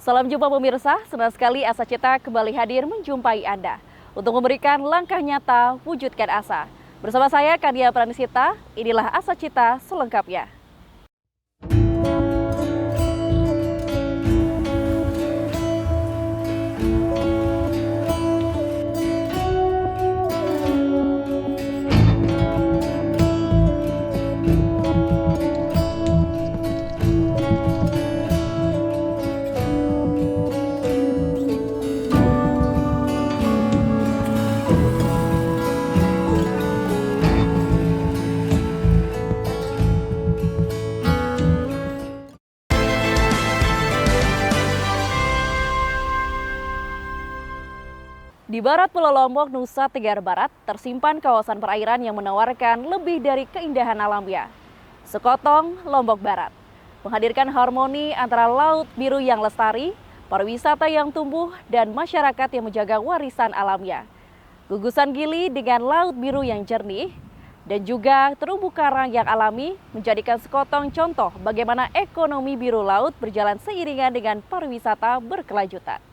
Salam jumpa pemirsa, senang sekali Asa Cita kembali hadir menjumpai Anda untuk memberikan langkah nyata wujudkan asa. Bersama saya Kania Pranisita, inilah Asa Cita selengkapnya. Di barat Pulau Lombok, Nusa Tenggara Barat, tersimpan kawasan perairan yang menawarkan lebih dari keindahan alamnya. Sekotong, Lombok Barat, menghadirkan harmoni antara laut biru yang lestari, pariwisata yang tumbuh, dan masyarakat yang menjaga warisan alamnya. Gugusan Gili dengan laut biru yang jernih, dan juga terumbu karang yang alami menjadikan Sekotong contoh bagaimana ekonomi biru laut berjalan seiringan dengan pariwisata berkelanjutan.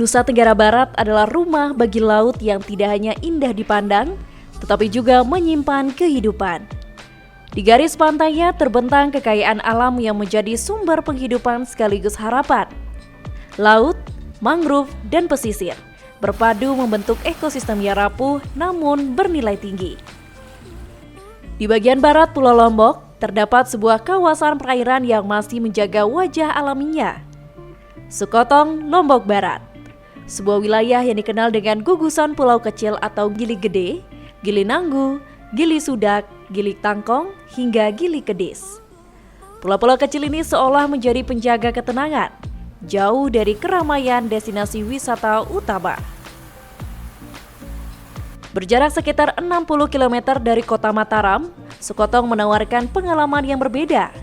Nusa Tenggara Barat adalah rumah bagi laut yang tidak hanya indah dipandang, tetapi juga menyimpan kehidupan. Di garis pantainya terbentang kekayaan alam yang menjadi sumber penghidupan sekaligus harapan. Laut, mangrove, dan pesisir berpadu membentuk ekosistem yang rapuh namun bernilai tinggi. Di bagian barat Pulau Lombok, terdapat sebuah kawasan perairan yang masih menjaga wajah alaminya. Sekotong, Lombok Barat. Sebuah wilayah yang dikenal dengan gugusan pulau kecil atau Gili Gede, Gili Nanggu, Gili Sudak, Gili Tangkong, hingga Gili Kedis. Pulau-pulau kecil ini seolah menjadi penjaga ketenangan, jauh dari keramaian destinasi wisata utama. Berjarak sekitar 60 km dari kota Mataram, Sekotong menawarkan pengalaman yang berbeda.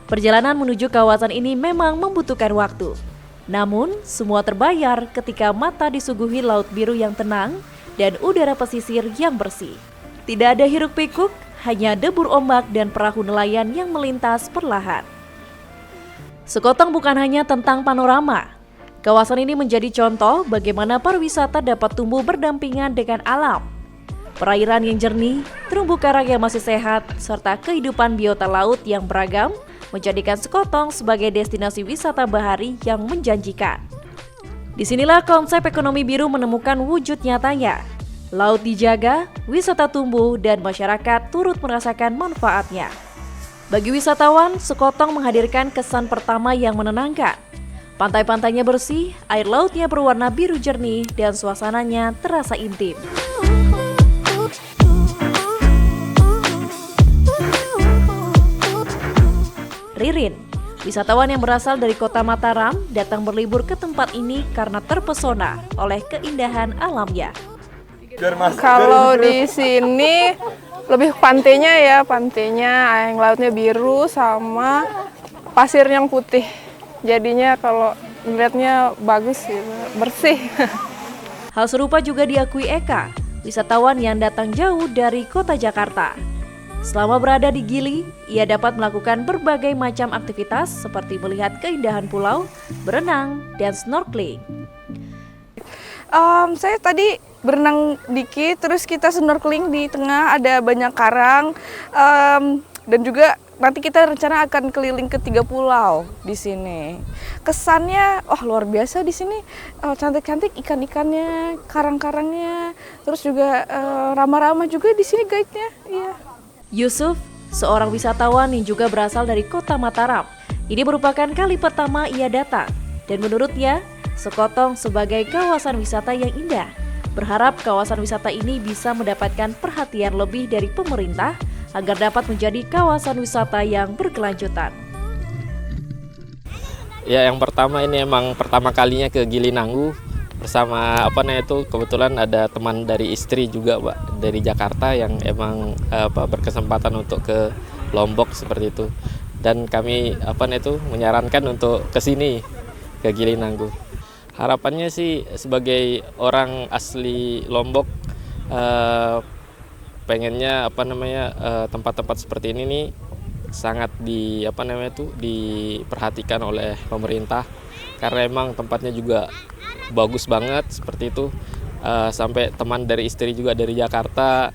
Perjalanan menuju kawasan ini memang membutuhkan waktu. Namun, semua terbayar ketika mata disuguhi laut biru yang tenang dan udara pesisir yang bersih. Tidak ada hiruk-pikuk, hanya debur ombak dan perahu nelayan yang melintas perlahan. Sekotong bukan hanya tentang panorama. Kawasan ini menjadi contoh bagaimana pariwisata dapat tumbuh berdampingan dengan alam. Perairan yang jernih, terumbu karang yang masih sehat, serta kehidupan biota laut yang beragam menjadikan Sekotong sebagai destinasi wisata bahari yang menjanjikan. Disinilah konsep ekonomi biru menemukan wujud nyatanya. Laut dijaga, wisata tumbuh, dan masyarakat turut merasakan manfaatnya. Bagi wisatawan, Sekotong menghadirkan kesan pertama yang menenangkan. Pantai-pantainya bersih, air lautnya berwarna biru jernih, dan suasananya terasa intim. Ririn, wisatawan yang berasal dari kota Mataram, datang berlibur ke tempat ini karena terpesona oleh keindahan alamnya. Kalau di sini lebih pantainya ya, air lautnya biru sama pasir yang putih. Jadinya kalau melihatnya bagus gitu, bersih. Hal serupa juga diakui Eka, wisatawan yang datang jauh dari kota Jakarta. Selama berada di Gili, ia dapat melakukan berbagai macam aktivitas seperti melihat keindahan pulau, berenang, dan snorkeling. Saya tadi berenang dikit, terus kita snorkeling di tengah, ada banyak karang, dan juga nanti kita rencana akan keliling ke 3 pulau di sini. Kesannya, luar biasa di sini, cantik-cantik ikan-ikannya, karang-karangnya, terus juga ramah-ramah juga di sini guide-nya. Iya. Yusuf, seorang wisatawan yang juga berasal dari kota Mataram. Ini merupakan kali pertama ia datang, dan menurutnya, Sekotong sebagai kawasan wisata yang indah. Berharap kawasan wisata ini bisa mendapatkan perhatian lebih dari pemerintah agar dapat menjadi kawasan wisata yang berkelanjutan. Ya, yang pertama ini emang pertama kalinya ke Gili Nanggu. bersama kebetulan ada teman dari istri juga Pak dari Jakarta yang emang berkesempatan untuk ke Lombok seperti itu, dan kami menyarankan untuk ke sini, ke Gili Nanggung. Harapannya sih sebagai orang asli Lombok, pengennya tempat-tempat seperti ini nih sangat diperhatikan oleh pemerintah, karena emang tempatnya juga bagus banget seperti itu. Sampai teman dari istri juga dari Jakarta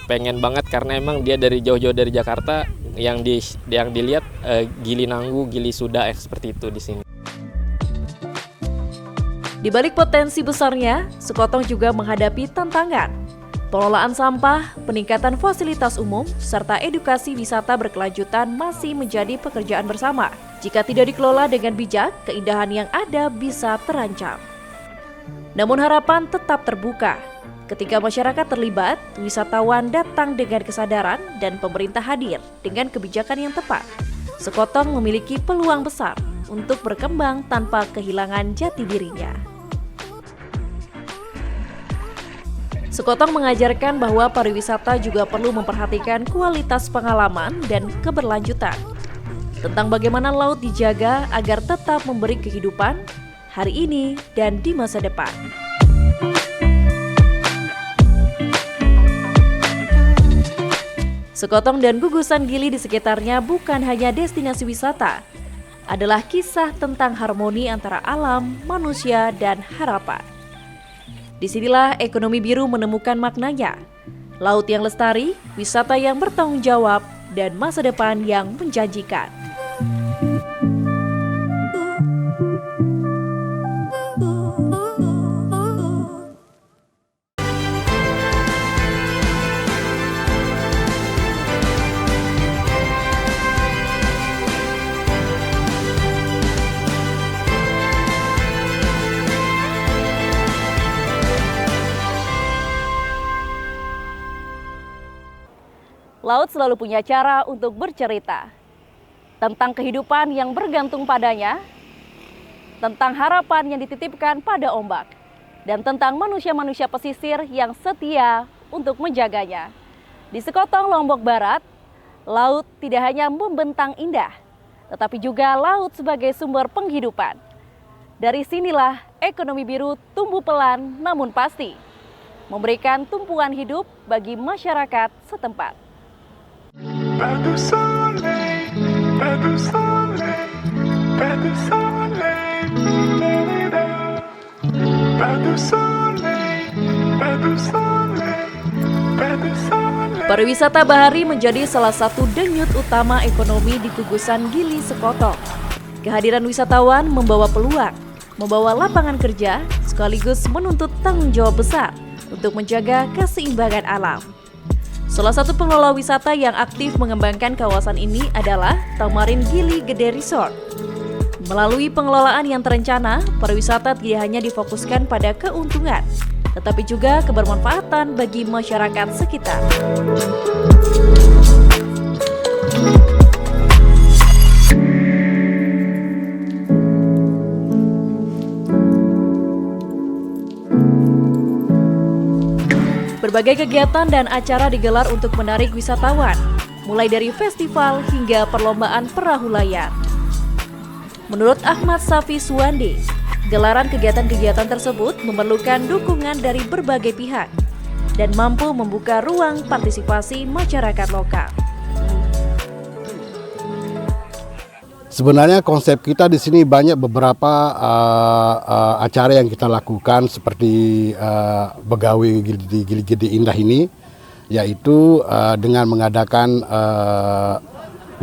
pengen banget, karena emang dia dari jauh-jauh dari Jakarta, yang dilihat Gili Nanggung, Gili Sudah seperti itu di sini. Di balik potensi besarnya, Sekotong juga menghadapi tantangan. Pengelolaan sampah, peningkatan fasilitas umum, serta edukasi wisata berkelanjutan masih menjadi pekerjaan bersama. Jika tidak dikelola dengan bijak, keindahan yang ada bisa terancam. Namun harapan tetap terbuka. Ketika masyarakat terlibat, wisatawan datang dengan kesadaran dan pemerintah hadir dengan kebijakan yang tepat. Sekotong memiliki peluang besar untuk berkembang tanpa kehilangan jati dirinya. Sekotong mengajarkan bahwa pariwisata juga perlu memperhatikan kualitas pengalaman dan keberlanjutan. Tentang bagaimana laut dijaga agar tetap memberi kehidupan hari ini dan di masa depan. Sekotong dan gugusan Gili di sekitarnya bukan hanya destinasi wisata, adalah kisah tentang harmoni antara alam, manusia, dan harapan. Disinilah ekonomi biru menemukan maknanya. Laut yang lestari, wisata yang bertanggung jawab, dan masa depan yang menjanjikan. Laut selalu punya cara untuk bercerita tentang kehidupan yang bergantung padanya, tentang harapan yang dititipkan pada ombak, dan tentang manusia-manusia pesisir yang setia untuk menjaganya. Di Sekotong, Lombok Barat, laut tidak hanya membentang indah, tetapi juga laut sebagai sumber penghidupan. Dari sinilah ekonomi biru tumbuh pelan namun pasti, memberikan tumpuan hidup bagi masyarakat setempat. Pas de soleil, pas de soleil, pas de soleil, pas de soleil, pas de soleil, pas de soleil. Pariwisata bahari menjadi salah satu denyut utama ekonomi di gugusan Gili Sekotong. Kehadiran wisatawan membawa peluang, membawa lapangan kerja, sekaligus menuntut tanggung jawab besar untuk menjaga keseimbangan alam. Salah satu pengelola wisata yang aktif mengembangkan kawasan ini adalah Tamarin Gili Gede Resort. Melalui pengelolaan yang terencana, pariwisata tidak hanya difokuskan pada keuntungan, tetapi juga kebermanfaatan bagi masyarakat sekitar. Berbagai kegiatan dan acara digelar untuk menarik wisatawan, mulai dari festival hingga perlombaan perahu layar. Menurut Ahmad Safi Suwandi, gelaran kegiatan-kegiatan tersebut memerlukan dukungan dari berbagai pihak dan mampu membuka ruang partisipasi masyarakat lokal. Sebenarnya konsep kita di sini banyak beberapa acara yang kita lakukan seperti Begawi di Gili Gede Indah ini, yaitu dengan mengadakan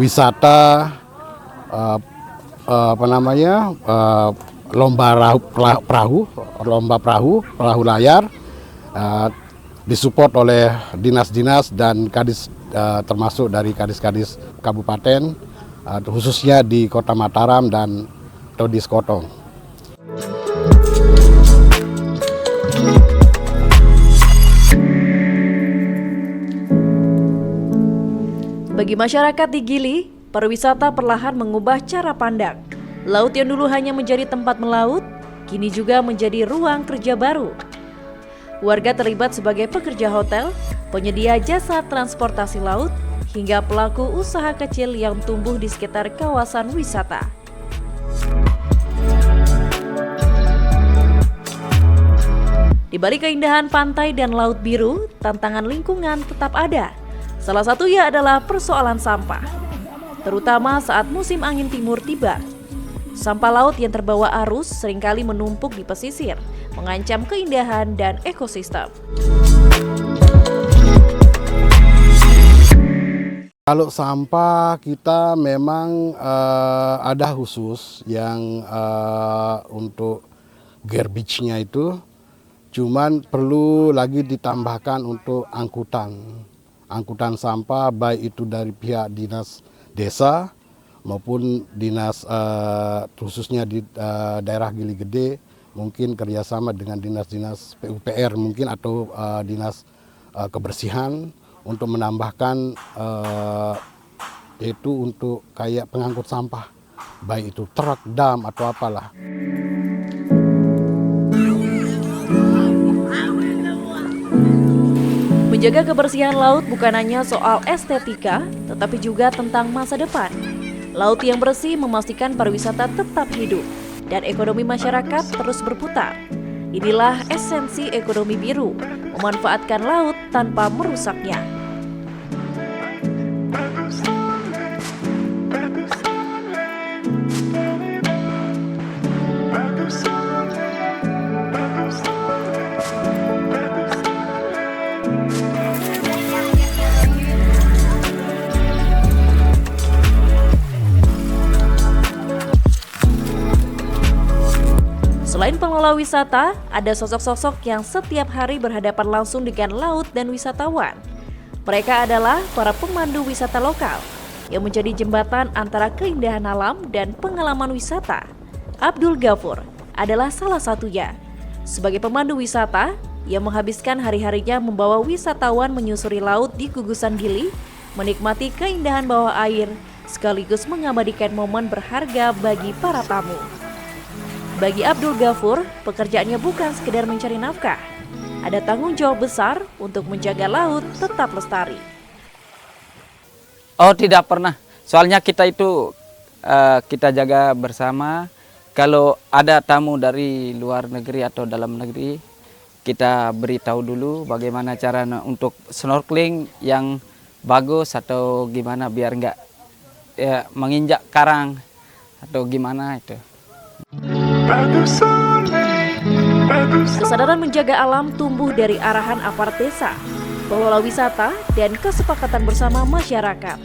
wisata lomba perahu layar, disupport oleh dinas-dinas dan kadis termasuk dari kadis-kadis kabupaten, khususnya di Kota Mataram dan di Sekotong. Bagi masyarakat di Gili, pariwisata perlahan mengubah cara pandang. Laut yang dulu hanya menjadi tempat melaut, kini juga menjadi ruang kerja baru. Warga terlibat sebagai pekerja hotel, penyedia jasa transportasi laut, hingga pelaku usaha kecil yang tumbuh di sekitar kawasan wisata. Di balik keindahan pantai dan laut biru, tantangan lingkungan tetap ada. Salah satunya adalah persoalan sampah, terutama saat musim angin timur tiba. Sampah laut yang terbawa arus seringkali menumpuk di pesisir, mengancam keindahan dan ekosistem. Kalau sampah kita memang ada khusus yang untuk garbage-nya itu, cuman perlu lagi ditambahkan untuk angkutan sampah, baik itu dari pihak dinas desa maupun dinas khususnya di daerah Gili Gede, mungkin kerjasama dengan dinas-dinas PUPR mungkin atau dinas kebersihan untuk menambahkan itu untuk kayak pengangkut sampah, baik itu truk, dam atau apalah. Menjaga kebersihan laut bukan hanya soal estetika, tetapi juga tentang masa depan. Laut yang bersih memastikan pariwisata tetap hidup dan ekonomi masyarakat terus berputar. Inilah esensi ekonomi biru, memanfaatkan laut tanpa merusaknya. Selain pengelola wisata, ada sosok-sosok yang setiap hari berhadapan langsung dengan laut dan wisatawan. Mereka adalah para pemandu wisata lokal yang menjadi jembatan antara keindahan alam dan pengalaman wisata. Abdul Ghafur adalah salah satunya. Sebagai pemandu wisata, ia menghabiskan hari-harinya membawa wisatawan menyusuri laut di gugusan Gili, menikmati keindahan bawah air, sekaligus mengabadikan momen berharga bagi para tamu. Bagi Abdul Ghafur, pekerjaannya bukan sekedar mencari nafkah. Ada tanggung jawab besar untuk menjaga laut tetap lestari. Oh, tidak pernah. Soalnya kita itu kita jaga bersama. Kalau ada tamu dari luar negeri atau dalam negeri, kita beritahu dulu bagaimana cara untuk snorkeling yang bagus atau gimana biar nggak menginjak karang atau gimana itu. Kesadaran menjaga alam tumbuh dari arahan aparat desa, pengelola wisata, dan kesepakatan bersama masyarakat.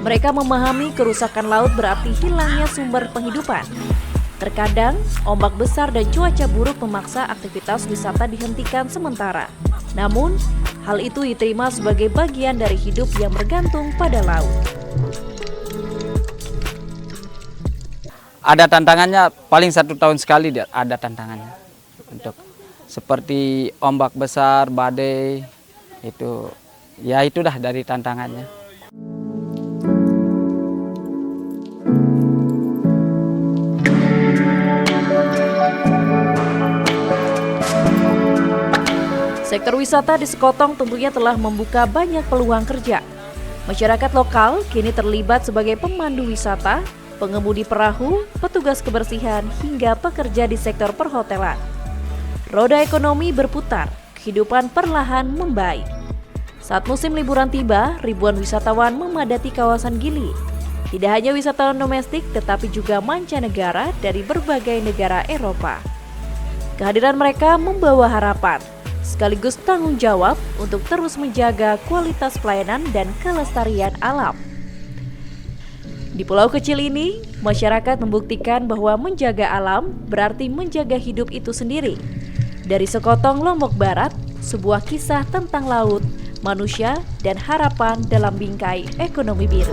Mereka memahami kerusakan laut berarti hilangnya sumber penghidupan. Terkadang, ombak besar dan cuaca buruk memaksa aktivitas wisata dihentikan sementara. Namun, hal itu diterima sebagai bagian dari hidup yang bergantung pada laut. Ada tantangannya, paling 1 tahun sekali ada tantangannya. Untuk seperti ombak besar, badai, itu dah dari tantangannya. Sektor wisata di Sekotong tentunya telah membuka banyak peluang kerja. Masyarakat lokal kini terlibat sebagai pemandu wisata, pengemudi perahu, petugas kebersihan, hingga pekerja di sektor perhotelan. Roda ekonomi berputar, kehidupan perlahan membaik. Saat musim liburan tiba, ribuan wisatawan memadati kawasan Gili. Tidak hanya wisatawan domestik, tetapi juga mancanegara dari berbagai negara Eropa. Kehadiran mereka membawa harapan, sekaligus tanggung jawab untuk terus menjaga kualitas pelayanan dan kelestarian alam. Di pulau kecil ini, masyarakat membuktikan bahwa menjaga alam berarti menjaga hidup itu sendiri. Dari Sekotong, Lombok Barat, sebuah kisah tentang laut, manusia, dan harapan dalam bingkai ekonomi biru.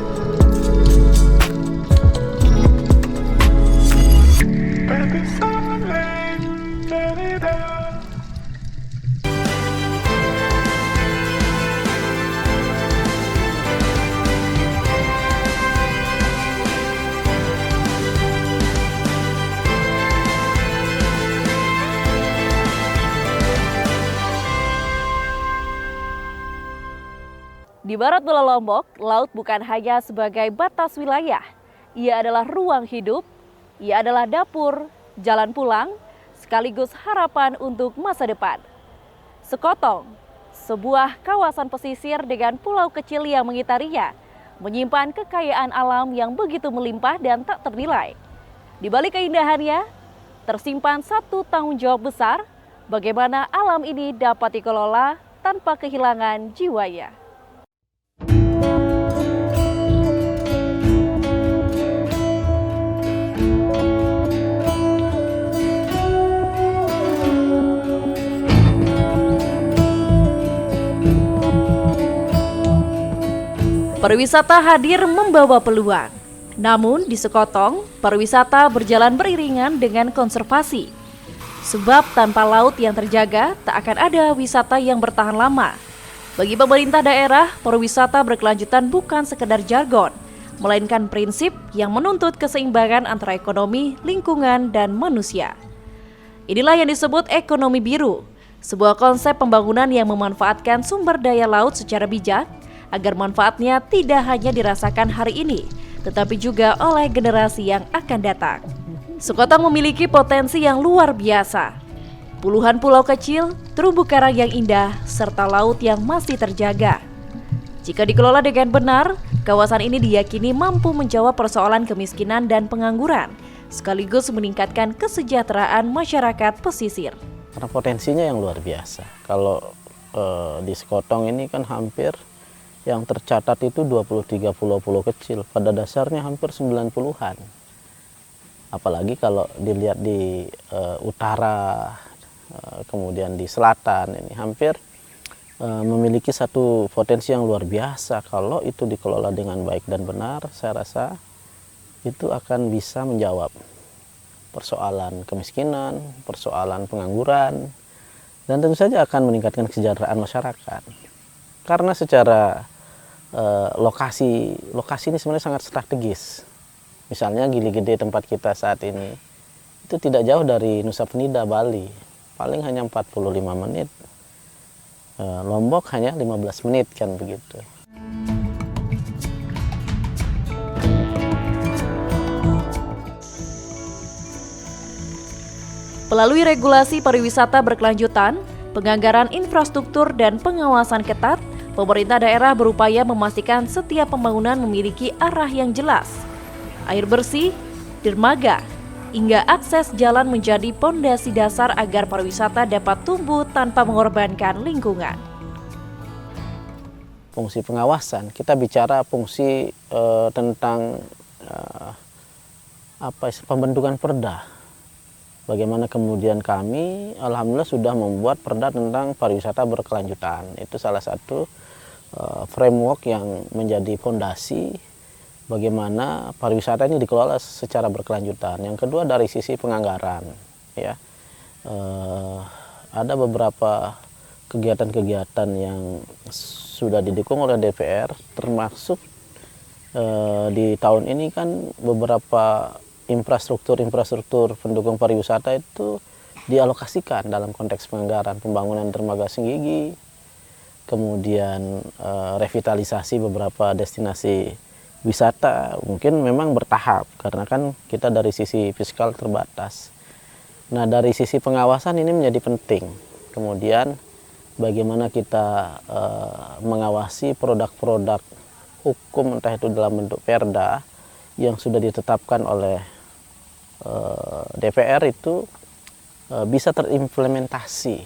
Di barat Pulau Lombok, laut bukan hanya sebagai batas wilayah. Ia adalah ruang hidup, ia adalah dapur, jalan pulang, sekaligus harapan untuk masa depan. Sekotong, sebuah kawasan pesisir dengan pulau kecil yang mengitarinya, menyimpan kekayaan alam yang begitu melimpah dan tak ternilai. Di balik keindahannya, tersimpan satu tanggung jawab besar, bagaimana alam ini dapat dikelola tanpa kehilangan jiwanya. Pariwisata hadir membawa peluang. Namun di Sekotong, pariwisata berjalan beriringan dengan konservasi. Sebab tanpa laut yang terjaga, tak akan ada wisata yang bertahan lama. Bagi pemerintah daerah, pariwisata berkelanjutan bukan sekedar jargon, melainkan prinsip yang menuntut keseimbangan antara ekonomi, lingkungan, dan manusia. Inilah yang disebut ekonomi biru, sebuah konsep pembangunan yang memanfaatkan sumber daya laut secara bijak, agar manfaatnya tidak hanya dirasakan hari ini, tetapi juga oleh generasi yang akan datang. Sekotong memiliki potensi yang luar biasa. Puluhan pulau kecil, terumbu karang yang indah, serta laut yang masih terjaga. Jika dikelola dengan benar, kawasan ini diyakini mampu menjawab persoalan kemiskinan dan pengangguran, sekaligus meningkatkan kesejahteraan masyarakat pesisir. Karena potensinya yang luar biasa. Kalau di Sekotong ini kan hampir yang tercatat itu 23 pulau-pulau kecil, pada dasarnya hampir 90-an. Apalagi kalau dilihat di utara, kemudian di selatan, ini hampir memiliki satu potensi yang luar biasa. Kalau itu dikelola dengan baik dan benar, saya rasa itu akan bisa menjawab persoalan kemiskinan, persoalan pengangguran, dan tentu saja akan meningkatkan kesejahteraan masyarakat. Karena secara lokasi ini sebenarnya sangat strategis. Misalnya Gili Gede tempat kita saat ini itu tidak jauh dari Nusa Penida, Bali. Paling hanya 45 menit. Lombok hanya 15 menit kan begitu. Melalui regulasi pariwisata berkelanjutan, penganggaran infrastruktur dan pengawasan ketat, pemerintah daerah berupaya memastikan setiap pembangunan memiliki arah yang jelas. Air bersih, dermaga, hingga akses jalan menjadi pondasi dasar agar pariwisata dapat tumbuh tanpa mengorbankan lingkungan. Fungsi pengawasan, kita bicara fungsi tentang pembentukan perda. Bagaimana kemudian kami, alhamdulillah sudah membuat perda tentang pariwisata berkelanjutan. Itu salah satu framework yang menjadi fondasi bagaimana pariwisata ini dikelola secara berkelanjutan. Yang kedua dari sisi penganggaran, ya ada beberapa kegiatan-kegiatan yang sudah didukung oleh DPR, termasuk di tahun ini kan beberapa infrastruktur pendukung pariwisata itu dialokasikan dalam konteks penganggaran, pembangunan dermaga Senggigi, kemudian revitalisasi beberapa destinasi wisata. Mungkin memang bertahap karena kan kita dari sisi fiskal terbatas. Nah, dari sisi pengawasan ini menjadi penting. Kemudian bagaimana kita mengawasi produk-produk hukum, entah itu dalam bentuk perda yang sudah ditetapkan oleh DPR itu bisa terimplementasi.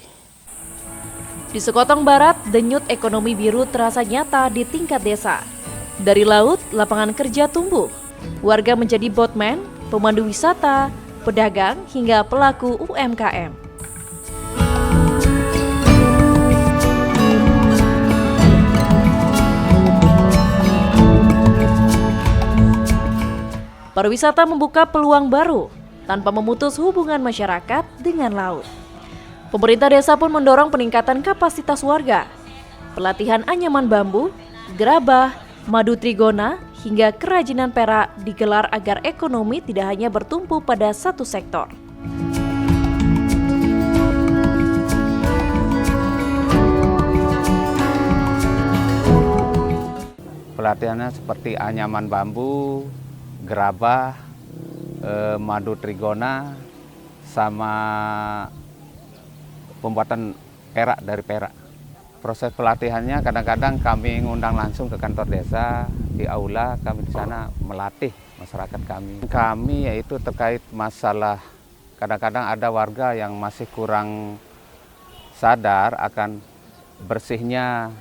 Di Sekotong Barat, denyut ekonomi biru terasa nyata di tingkat desa. Dari laut, lapangan kerja tumbuh. Warga menjadi boatman, pemandu wisata, pedagang, hingga pelaku UMKM. Pariwisata membuka peluang baru tanpa memutus hubungan masyarakat dengan laut. Pemerintah desa pun mendorong peningkatan kapasitas warga. Pelatihan anyaman bambu, gerabah, madu trigona, hingga kerajinan perak digelar agar ekonomi tidak hanya bertumpu pada satu sektor. pelatihannya seperti anyaman bambu, gerabah, madu trigona, sama pembuatan perak dari perak. Proses pelatihannya kadang-kadang kami ngundang langsung ke kantor desa, di aula kami di sana melatih masyarakat kami. Kami yaitu terkait masalah kadang-kadang ada warga yang masih kurang sadar akan bersihnya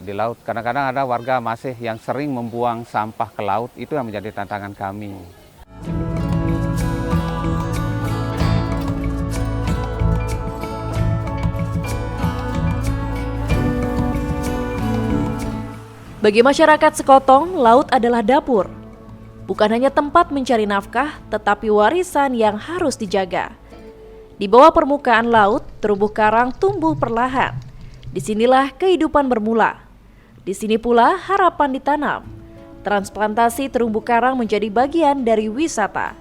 di laut. Kadang-kadang ada warga masih yang sering membuang sampah ke laut, itu yang menjadi tantangan kami. Bagi masyarakat Sekotong, laut adalah dapur. Bukan hanya tempat mencari nafkah, tetapi warisan yang harus dijaga. Di bawah permukaan laut, terumbu karang tumbuh perlahan. Disinilah kehidupan bermula. Di sini pula harapan ditanam. Transplantasi terumbu karang menjadi bagian dari wisata.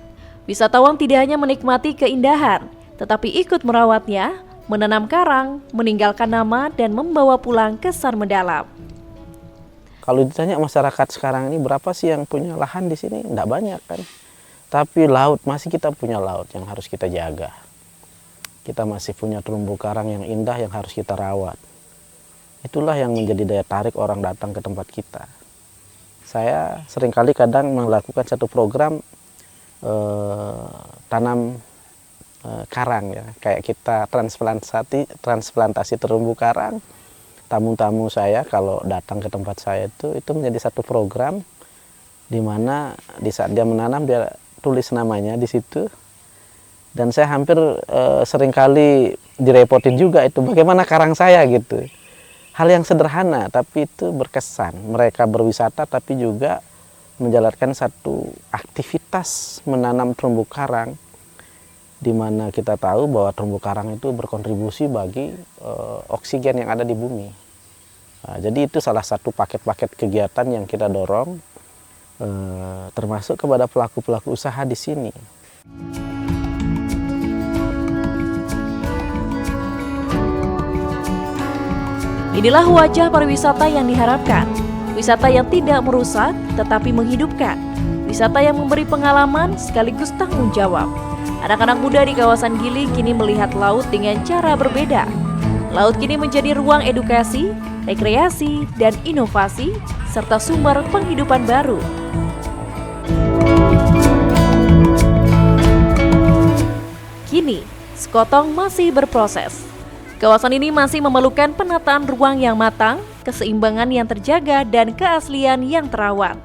Wisatawan tidak hanya menikmati keindahan, tetapi ikut merawatnya, menanam karang, meninggalkan nama, dan membawa pulang kesan mendalam. Kalau ditanya masyarakat sekarang ini berapa sih yang punya lahan di sini? Nggak banyak kan. Tapi laut, masih kita punya laut yang harus kita jaga. Kita masih punya terumbu karang yang indah yang harus kita rawat. Itulah yang menjadi daya tarik orang datang ke tempat kita. Saya seringkali kadang melakukan satu program tanam karang ya. Kayak kita transplantasi terumbu karang. Tamu-tamu saya kalau datang ke tempat saya itu menjadi satu program di mana di saat dia menanam dia tulis namanya di situ, dan saya hampir seringkali direpotin juga itu bagaimana karang saya gitu. Hal yang sederhana tapi itu berkesan. Mereka berwisata tapi juga menjalankan satu aktivitas menanam terumbu karang, di mana kita tahu bahwa terumbu karang itu berkontribusi bagi oksigen yang ada di bumi. Nah, jadi itu salah satu paket-paket kegiatan yang kita dorong, termasuk kepada pelaku-pelaku usaha di sini. Inilah wajah pariwisata yang diharapkan. Wisata yang tidak merusak, tetapi menghidupkan. Wisata yang memberi pengalaman sekaligus tanggung jawab. Anak-anak muda di kawasan Gili kini melihat laut dengan cara berbeda. Laut kini menjadi ruang edukasi, rekreasi, dan inovasi, serta sumber penghidupan baru. Kini, Sekotong masih berproses. Kawasan ini masih memerlukan penataan ruang yang matang, keseimbangan yang terjaga, dan keaslian yang terawat.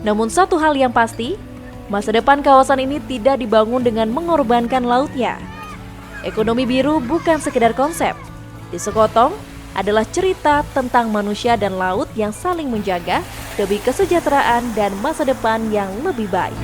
Namun satu hal yang pasti, masa depan kawasan ini tidak dibangun dengan mengorbankan lautnya. Ekonomi biru bukan sekedar konsep. Di Sekotong adalah cerita tentang manusia dan laut yang saling menjaga demi kesejahteraan dan masa depan yang lebih baik.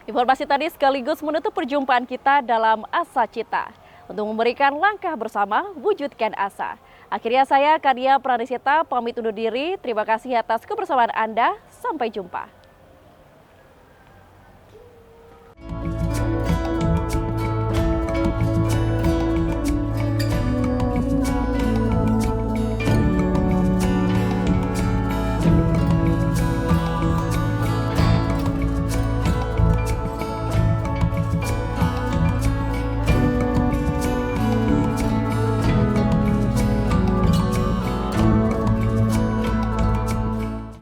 Informasi tadi sekaligus menutup perjumpaan kita dalam Asa Cita. Untuk memberikan langkah bersama, wujudkan asa. Akhirnya saya, Kania Pranisita, pamit undur diri. Terima kasih atas kebersamaan Anda. Sampai jumpa.